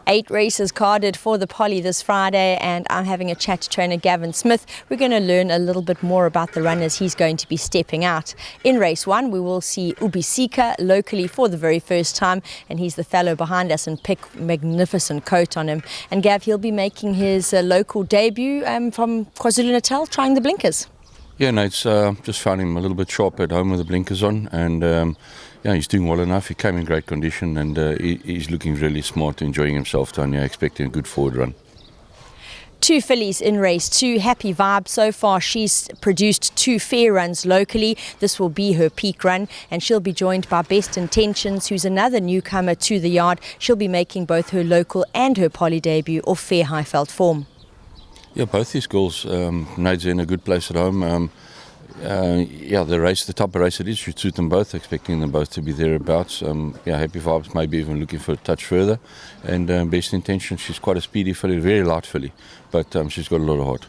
8 races carded for the Polly this Friday, and I'm having a chat to trainer Gavin Smith. We're going to learn a little bit more about the runners he's going to be stepping out. In race 1, we will see Ubisika locally for the very first time, and he's the fellow behind us and pick magnificent coat on him. And Gav, he'll be making his local debut from KwaZulu-Natal, trying the blinkers. Yeah, no, it's just found him a little bit sharp at home with the blinkers on, and yeah, he's doing well enough. He came in great condition, and he's looking really smart, enjoying himself, Tanya, expecting a good forward run. 2 fillies in race 2, Happy Vibe. So far she's produced 2 fair runs locally. This will be her peak run, and she'll be joined by Best Intentions, who's another newcomer to the yard. She'll be making both her local and her Polly debut off fair Highveld form. Yeah, both these girls, Nade's in a good place at home. Yeah, the type of race it is should suit them both, expecting them both to be thereabouts. Yeah, Happy Vibes maybe even looking for a touch further. And Best Intention, she's quite a speedy filly, very light filly, but she's got a lot of heart.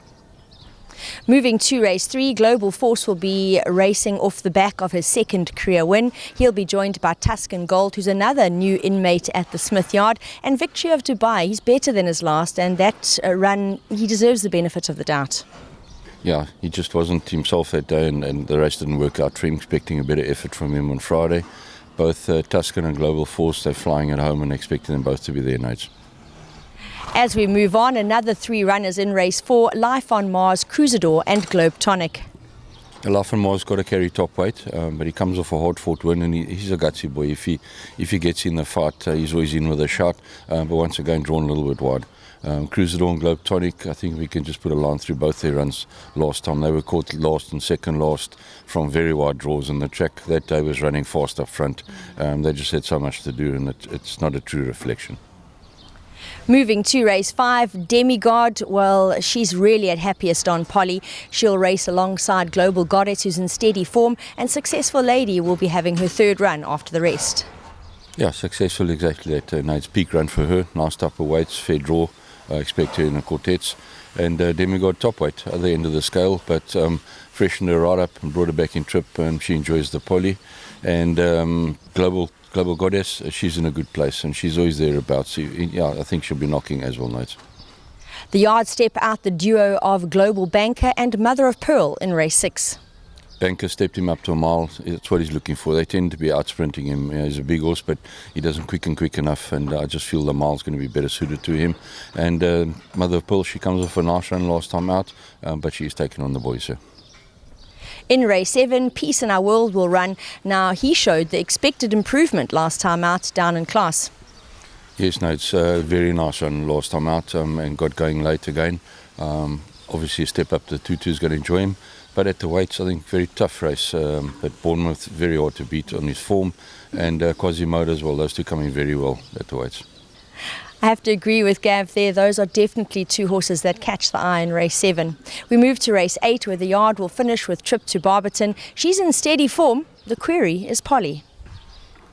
Moving to race 3, Global Force will be racing off the back of his second career win. He'll be joined by Tuscan Gold, who's another new inmate at the Smith Yard, and Victory of Dubai. He's better than his last, and that run, he deserves the benefit of the doubt. Yeah, he just wasn't himself that day, and the race didn't work out for him, expecting a better effort from him on Friday. Both Tuscan and Global Force, they're flying at home and expecting them both to be their mates. As we move on, another 3 runners in race 4, Life on Mars, Cruisador and Globe Tonic. Life on Mars got to carry top weight, but he comes off a hard-fought win, and he's a gutsy boy. If he gets in the fight, he's always in with a shot, but once again drawn a little bit wide. Cruisador and Globe Tonic, I think we can just put a line through both their runs last time. They were caught last and second last from very wide draws, and the track that day was running fast up front. They just had so much to do, and it's not a true reflection. Moving to race 5, Demig God. Well, she's really at happiest on Polly. She'll race alongside Global Goddess, who's in steady form, and Successful Lady will be having her 3rd run after the rest. Yeah, Successful, exactly that. Night's peak run for her. Nice type of weights, fair draw. I expect her in the quartets. And Demig God top weight, other end of the scale, but freshened her right up and brought her back in trip, and she enjoys the Polly. And Global Goddess, she's in a good place, and she's always thereabouts. Yeah, I think she'll be knocking as well, Nate. The yard step out the duo of Global Banker and Mother of Pearl in race 6. Banker stepped him up to a mile. That's what he's looking for. They tend to be out sprinting him. You know, he's a big horse, but he doesn't quicken quick enough, and I just feel the mile's going to be better suited to him. And Mother of Pearl, she comes off a nice run last time out, but she's taken on the boys here. In race 7, Peace in Our World will run. Now, he showed the expected improvement last time out, down in class. Yes, no, it's a very nice run last time out, and got going late again. Obviously, a step up, the 2-2 is going to enjoy him. But at the weights, I think very tough race. But Bournemouth, very hard to beat on his form. And Quasimodo as well, those two coming very well at the weights. I have to agree with Gav there. Those are definitely 2 horses that catch the eye in race 7. We move to race 8, where the yard will finish with Trip to Barberton. She's in steady form. The query is Polly.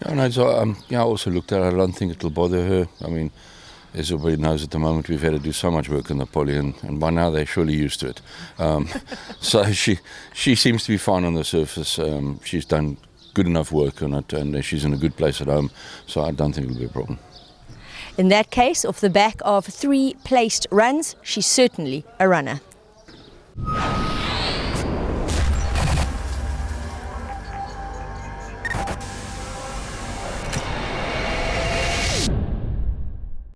Yeah, no, so, I also looked at her. I don't think it'll bother her. I mean, as everybody knows at the moment, we've had to do so much work on the Polly, and by now they're surely used to it. So she seems to be fine on the surface. She's done good enough work on it, and she's in a good place at home, so I don't think it'll be a problem. In that case, off the back of 3 placed runs, she's certainly a runner.